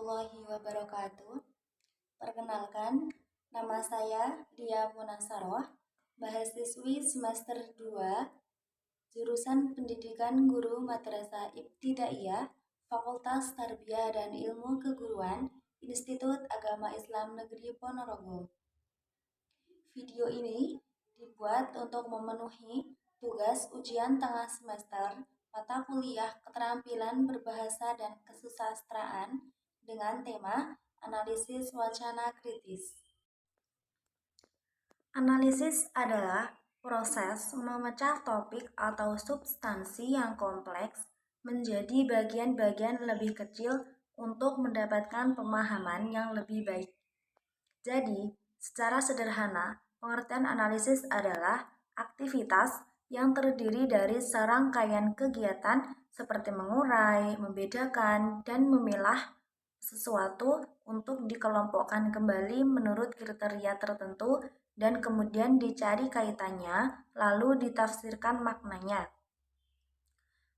warahmatullahi wabarakatuh. Perkenalkan, nama saya Dia Munasaroh, mahasiswi semester 2, jurusan Pendidikan Guru Madrasah Ibtidaiyah, Fakultas Tarbiyah dan Ilmu Keguruan, Institut Agama Islam Negeri Ponorogo. Video ini dibuat untuk memenuhi tugas ujian tengah semester mata kuliah Keterampilan Berbahasa dan Kesusastraan dengan tema Analisis Wacana Kritis. Analisis adalah proses memecah topik atau substansi yang kompleks menjadi bagian-bagian lebih kecil untuk mendapatkan pemahaman yang lebih baik. Jadi, secara sederhana, pengertian analisis adalah aktivitas yang terdiri dari serangkaian kegiatan seperti mengurai, membedakan, dan memilah sesuatu untuk dikelompokkan kembali menurut kriteria tertentu dan kemudian dicari kaitannya, lalu ditafsirkan maknanya.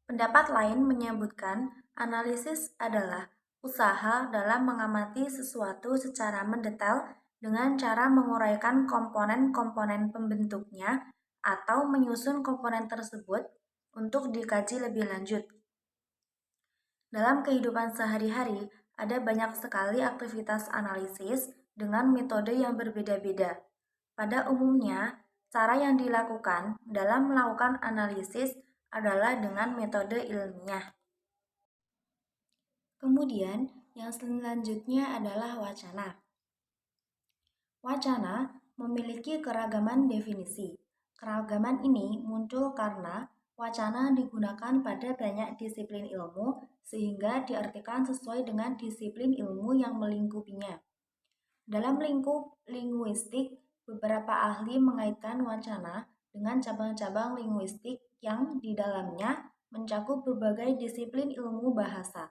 Pendapat lain menyebutkan analisis adalah usaha dalam mengamati sesuatu secara mendetail dengan cara menguraikan komponen-komponen pembentuknya atau menyusun komponen tersebut untuk dikaji lebih lanjut. Dalam kehidupan sehari-hari, ada banyak sekali aktivitas analisis dengan metode yang berbeda-beda. Pada umumnya, cara yang dilakukan dalam melakukan analisis adalah dengan metode ilmiah. Kemudian, yang selanjutnya adalah wacana. Wacana memiliki keragaman definisi. Keragaman ini muncul karena wacana digunakan pada banyak disiplin ilmu sehingga diartikan sesuai dengan disiplin ilmu yang melingkupinya. Dalam lingkup linguistik, beberapa ahli mengaitkan wacana dengan cabang-cabang linguistik yang di dalamnya mencakup berbagai disiplin ilmu bahasa.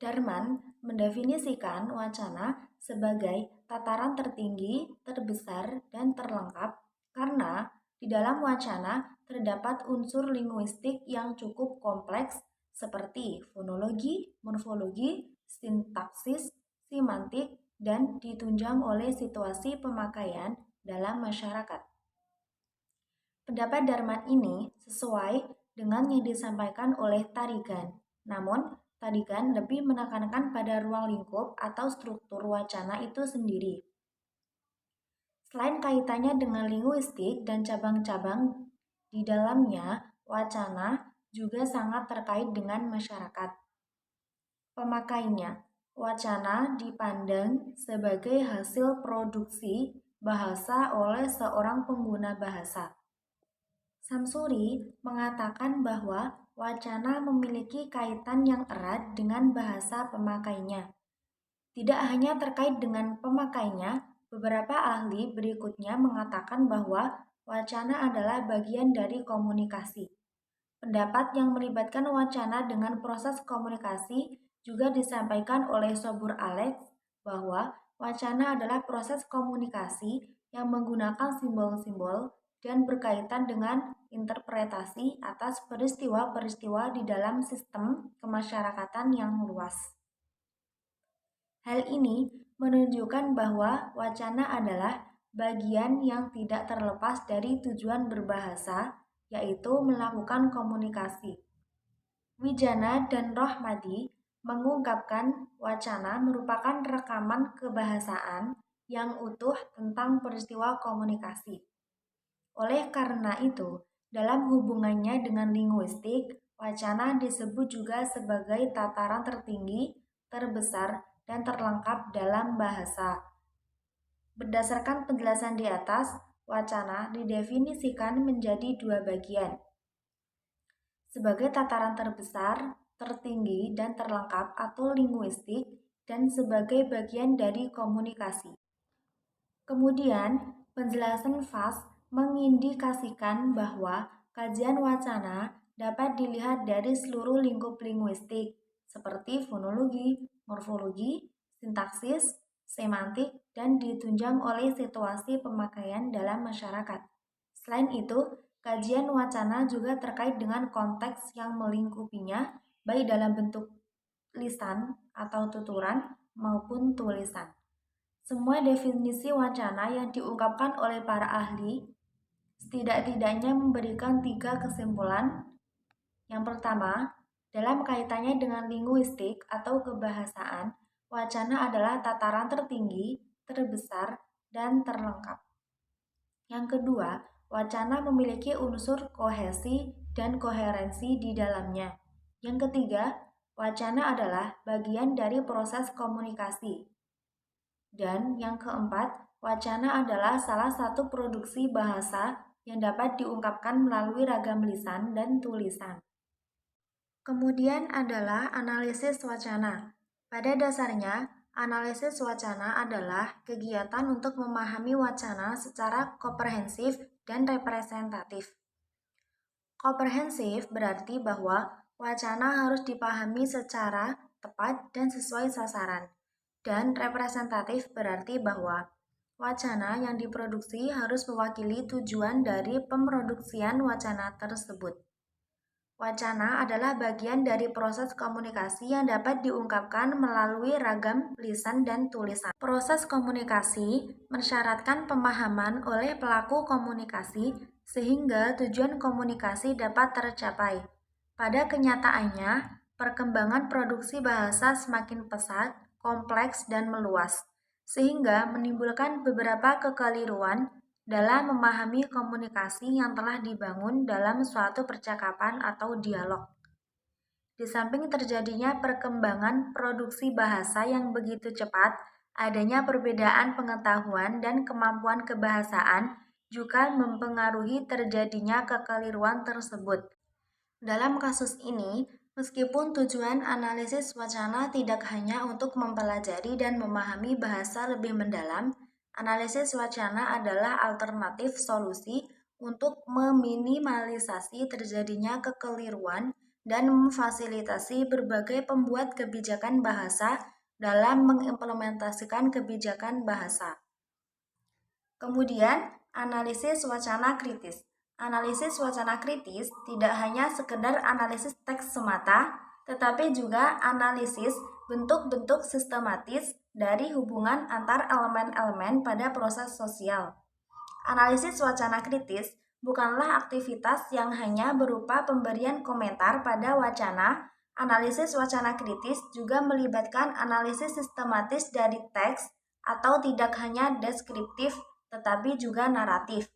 Darman mendefinisikan wacana sebagai tataran tertinggi, terbesar, dan terlengkap karena di dalam wacana terdapat unsur linguistik yang cukup kompleks seperti fonologi, morfologi, sintaksis, semantik, dan ditunjang oleh situasi pemakaian dalam masyarakat. Pendapat Darman ini sesuai dengan yang disampaikan oleh Tarigan, namun Tarigan lebih menekankan pada ruang lingkup atau struktur wacana itu sendiri. Selain kaitannya dengan linguistik dan cabang-cabang di dalamnya, wacana juga sangat terkait dengan masyarakat. Pemakainya, wacana dipandang sebagai hasil produksi bahasa oleh seorang pengguna bahasa. Samsuri mengatakan bahwa wacana memiliki kaitan yang erat dengan bahasa pemakainya. Tidak hanya terkait dengan pemakainya, beberapa ahli berikutnya mengatakan bahwa wacana adalah bagian dari komunikasi. Pendapat yang melibatkan wacana dengan proses komunikasi juga disampaikan oleh Sobur Alex bahwa wacana adalah proses komunikasi yang menggunakan simbol-simbol dan berkaitan dengan interpretasi atas peristiwa-peristiwa di dalam sistem kemasyarakatan yang luas. Hal ini menunjukkan bahwa wacana adalah bagian yang tidak terlepas dari tujuan berbahasa, yaitu melakukan komunikasi. Wijana dan Rohmadi mengungkapkan wacana merupakan rekaman kebahasaan yang utuh tentang peristiwa komunikasi. Oleh karena itu, dalam hubungannya dengan linguistik, wacana disebut juga sebagai tataran tertinggi, terbesar, dan terlengkap dalam bahasa. Berdasarkan penjelasan di atas, wacana didefinisikan menjadi dua bagian. Sebagai tataran terbesar, tertinggi, dan terlengkap atau linguistik, dan sebagai bagian dari komunikasi. Kemudian, penjelasan Fass mengindikasikan bahwa kajian wacana dapat dilihat dari seluruh lingkup linguistik, seperti fonologi, morfologi, sintaksis, semantik, dan ditunjang oleh situasi pemakaian dalam masyarakat. Selain itu, kajian wacana juga terkait dengan konteks yang melingkupinya, baik dalam bentuk lisan atau tuturan maupun tulisan. Semua definisi wacana yang diungkapkan oleh para ahli setidak-tidaknya memberikan 3 kesimpulan. Yang pertama, dalam kaitannya dengan linguistik atau kebahasaan, wacana adalah tataran tertinggi, terbesar, dan terlengkap. Yang kedua, wacana memiliki unsur kohesi dan koherensi di dalamnya. Yang ketiga, wacana adalah bagian dari proses komunikasi. Dan yang keempat, wacana adalah salah satu produksi bahasa yang dapat diungkapkan melalui ragam lisan dan tulisan. Kemudian adalah analisis wacana. Pada dasarnya, analisis wacana adalah kegiatan untuk memahami wacana secara komprehensif dan representatif. Komprehensif berarti bahwa wacana harus dipahami secara tepat dan sesuai sasaran. Dan representatif berarti bahwa wacana yang diproduksi harus mewakili tujuan dari pemroduksian wacana tersebut. Wacana adalah bagian dari proses komunikasi yang dapat diungkapkan melalui ragam lisan dan tulisan. Proses komunikasi mensyaratkan pemahaman oleh pelaku komunikasi sehingga tujuan komunikasi dapat tercapai. Pada kenyataannya, perkembangan produksi bahasa semakin pesat, kompleks, dan meluas, sehingga menimbulkan beberapa kekeliruan dalam memahami komunikasi yang telah dibangun dalam suatu percakapan atau dialog. Di samping terjadinya perkembangan produksi bahasa yang begitu cepat, adanya perbedaan pengetahuan dan kemampuan kebahasaan juga mempengaruhi terjadinya kekeliruan tersebut. Dalam kasus ini, meskipun tujuan analisis wacana tidak hanya untuk mempelajari dan memahami bahasa lebih mendalam, analisis wacana adalah alternatif solusi untuk meminimalisasi terjadinya kekeliruan dan memfasilitasi berbagai pembuat kebijakan bahasa dalam mengimplementasikan kebijakan bahasa. Kemudian, analisis wacana kritis. Analisis wacana kritis tidak hanya sekedar analisis teks semata, tetapi juga analisis bentuk-bentuk sistematis dari hubungan antar elemen-elemen pada proses sosial. Analisis wacana kritis bukanlah aktivitas yang hanya berupa pemberian komentar pada wacana. Analisis wacana kritis juga melibatkan analisis sistematis dari teks atau tidak hanya deskriptif tetapi juga naratif.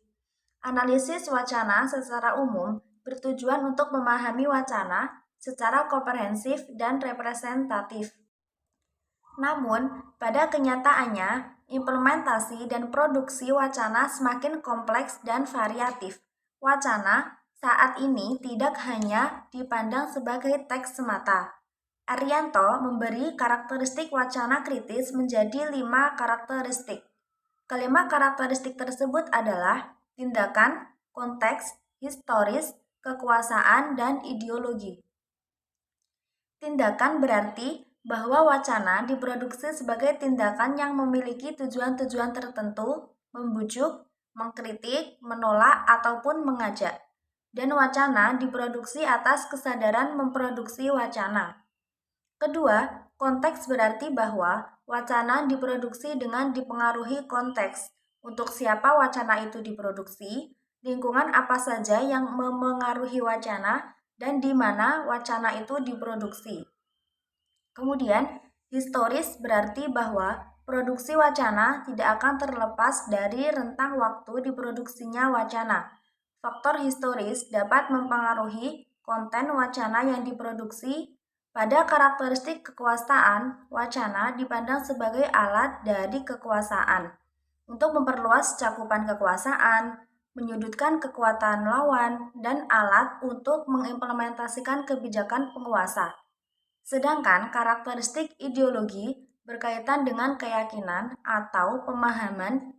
Analisis wacana secara umum bertujuan untuk memahami wacana secara komprehensif dan representatif. Namun, pada kenyataannya, implementasi dan produksi wacana semakin kompleks dan variatif. Wacana saat ini tidak hanya dipandang sebagai teks semata. Arianto memberi karakteristik wacana kritis menjadi 5 karakteristik. Kelima karakteristik tersebut adalah tindakan, konteks, historis, kekuasaan, dan ideologi. Tindakan berarti bahwa wacana diproduksi sebagai tindakan yang memiliki tujuan-tujuan tertentu, membujuk, mengkritik, menolak, ataupun mengajak. Dan wacana diproduksi atas kesadaran memproduksi wacana. Kedua, konteks berarti bahwa wacana diproduksi dengan dipengaruhi konteks. Untuk siapa wacana itu diproduksi, lingkungan apa saja yang memengaruhi wacana, dan di mana wacana itu diproduksi. Kemudian, historis berarti bahwa produksi wacana tidak akan terlepas dari rentang waktu diproduksinya wacana. Faktor historis dapat mempengaruhi konten wacana yang diproduksi. Pada karakteristik kekuasaan, wacana dipandang sebagai alat dari kekuasaan untuk memperluas cakupan kekuasaan, menyudutkan kekuatan lawan, dan alat untuk mengimplementasikan kebijakan penguasa. Sedangkan karakteristik ideologi berkaitan dengan keyakinan atau pemahaman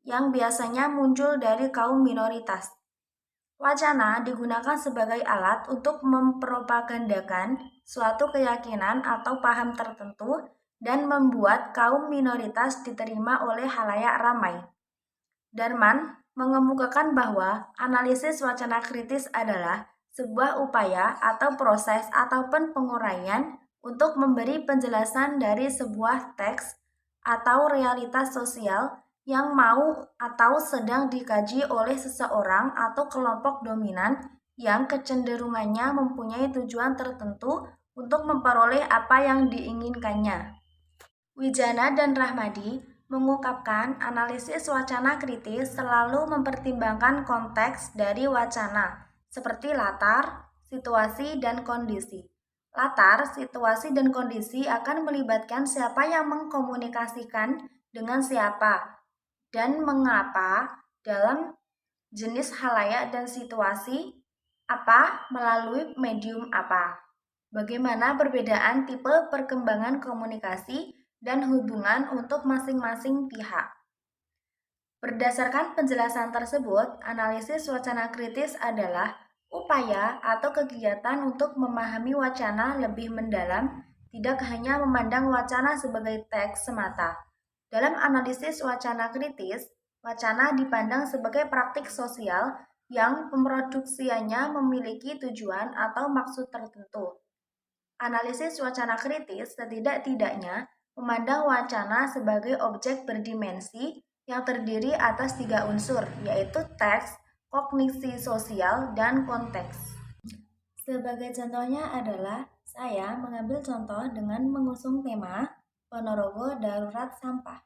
yang biasanya muncul dari kaum minoritas. Wacana digunakan sebagai alat untuk mempropagandakan suatu keyakinan atau paham tertentu dan membuat kaum minoritas diterima oleh halayak ramai. Darman mengemukakan bahwa analisis wacana kritis adalah sebuah upaya atau proses ataupun penguraian untuk memberi penjelasan dari sebuah teks atau realitas sosial yang mau atau sedang dikaji oleh seseorang atau kelompok dominan yang kecenderungannya mempunyai tujuan tertentu untuk memperoleh apa yang diinginkannya. Wijana dan Rahmadi mengungkapkan analisis wacana kritis selalu mempertimbangkan konteks dari wacana, seperti latar, situasi, dan kondisi. Latar, situasi, dan kondisi akan melibatkan siapa yang mengkomunikasikan dengan siapa dan mengapa dalam jenis halayak dan situasi apa melalui medium apa. Bagaimana perbedaan tipe perkembangan komunikasi dan hubungan untuk masing-masing pihak. Berdasarkan penjelasan tersebut, analisis wacana kritis adalah upaya atau kegiatan untuk memahami wacana lebih mendalam, tidak hanya memandang wacana sebagai teks semata. Dalam analisis wacana kritis, wacana dipandang sebagai praktik sosial yang pemroduksiannya memiliki tujuan atau maksud tertentu. Analisis wacana kritis setidak-tidaknya memandang wacana sebagai objek berdimensi yang terdiri atas 3 unsur, yaitu teks, kognisi sosial, dan konteks. Sebagai contohnya adalah saya mengambil contoh dengan mengusung tema Ponorogo Darurat Sampah.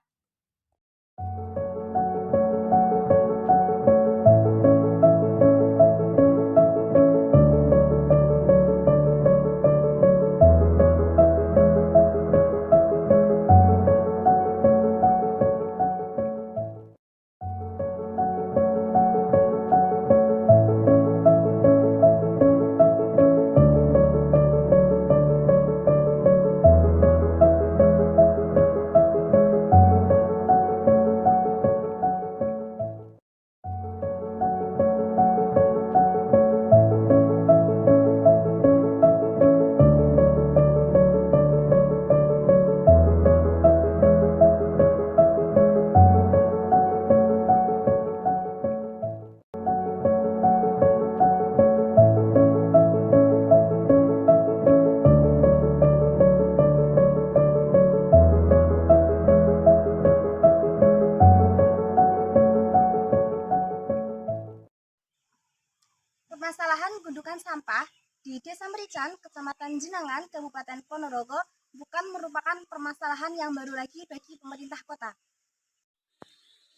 Permasalahan gundukan sampah di Desa Merican, Kecamatan Jinangan, Kabupaten Ponorogo bukan merupakan permasalahan yang baru lagi bagi pemerintah kota.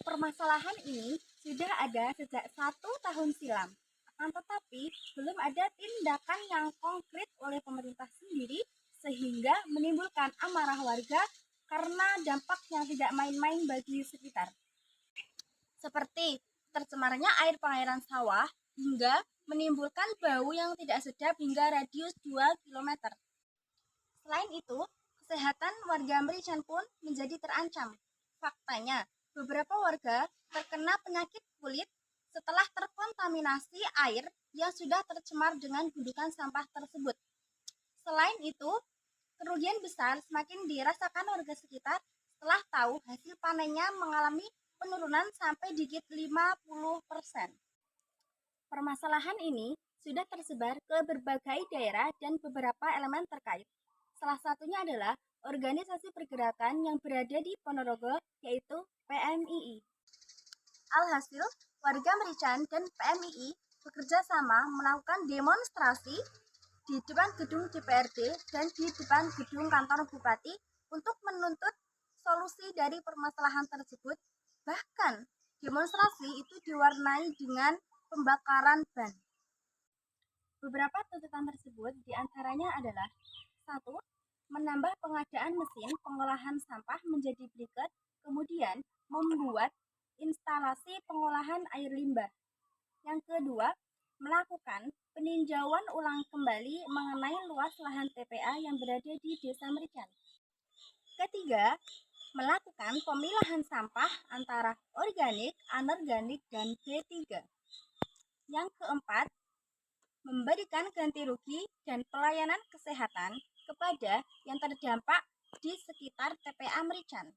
Permasalahan ini sudah ada sejak 1 tahun silam, akan tetapi belum ada tindakan yang konkret oleh pemerintah sendiri sehingga menimbulkan amarah warga karena dampak yang tidak main-main bagi sekitar. Seperti tercemarnya air pengairan sawah hingga menimbulkan bau yang tidak sedap hingga radius 2 km. Selain itu, kesehatan warga Merican pun menjadi terancam. Faktanya, beberapa warga terkena penyakit kulit setelah terkontaminasi air yang sudah tercemar dengan gundukan sampah tersebut. Selain itu, kerugian besar semakin dirasakan warga sekitar setelah tahu hasil panennya mengalami penurunan sampai digit 50%. Permasalahan ini sudah tersebar ke berbagai daerah dan beberapa elemen terkait. Salah satunya adalah organisasi pergerakan yang berada di Ponorogo, yaitu PMII. Alhasil, warga Merican dan PMII bekerja sama melakukan demonstrasi di depan gedung DPRD dan di depan gedung kantor Bupati untuk menuntut solusi dari permasalahan tersebut. Bahkan, demonstrasi itu diwarnai dengan pembakaran ban. Beberapa tuntutan tersebut diantaranya adalah 1. Menambah pengadaan mesin pengolahan sampah menjadi briket, kemudian membuat instalasi pengolahan air limbah. Yang kedua, melakukan peninjauan ulang kembali mengenai luas lahan TPA yang berada di Desa Merican. Ketiga, melakukan pemilahan sampah antara organik, anorganik, dan B3. Yang keempat, memberikan ganti rugi dan pelayanan kesehatan kepada yang terdampak di sekitar TPA Merican.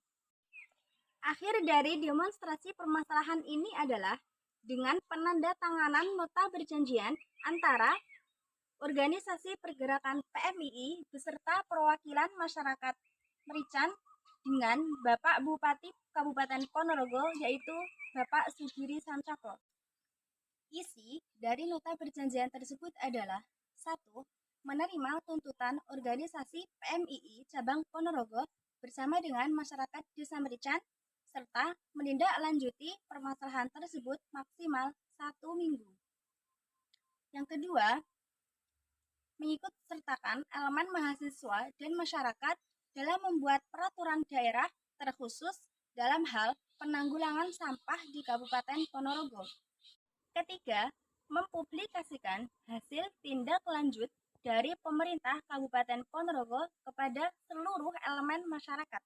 Akhir dari demonstrasi permasalahan ini adalah dengan penandatanganan nota perjanjian antara organisasi pergerakan PMII beserta perwakilan masyarakat Merican dengan Bapak Bupati Kabupaten Ponorogo yaitu Bapak Sugiri Sancako. Isi dari nota perjanjian tersebut adalah 1. Menerima tuntutan organisasi PMII Cabang Ponorogo bersama dengan masyarakat Desa Merican serta menindaklanjuti permasalahan tersebut maksimal 1 minggu. Yang kedua, mengikut sertakan elemen mahasiswa dan masyarakat dalam membuat peraturan daerah terkhusus dalam hal penanggulangan sampah di Kabupaten Ponorogo. Ketiga, mempublikasikan hasil tindak lanjut dari pemerintah Kabupaten Ponorogo kepada seluruh elemen masyarakat.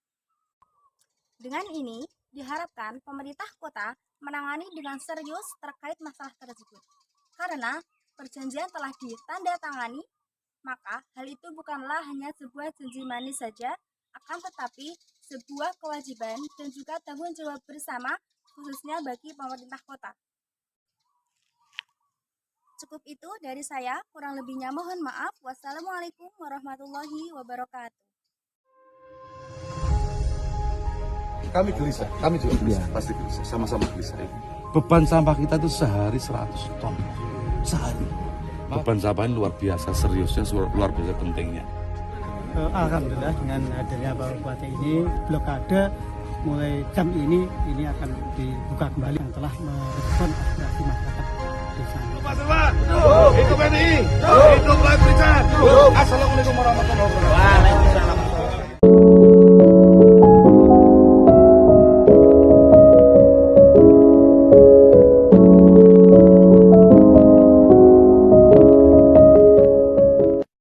Dengan ini, diharapkan pemerintah kota menangani dengan serius terkait masalah tersebut. Karena perjanjian telah ditandatangani, maka hal itu bukanlah hanya sebuah janji manis saja, akan tetapi sebuah kewajiban dan juga tanggung jawab bersama khususnya bagi pemerintah kota. Cukup itu dari saya, kurang lebihnya mohon maaf. Wassalamualaikum warahmatullahi wabarakatuh. Kami gelisah, kami juga gelisah, pasti gelisah, sama-sama gelisah. Beban sampah kita itu sehari 100 ton. Sehari. Beban sampah ini luar biasa seriusnya, luar biasa pentingnya. Alhamdulillah dengan adanya Bapak Bupati ini, blokade mulai jam ini akan dibuka kembali yang telah merespon aspirasi masyarakat desa. Hidup PMII, hidup Merican. Assalamualaikum warahmatullahi wabarakatuh.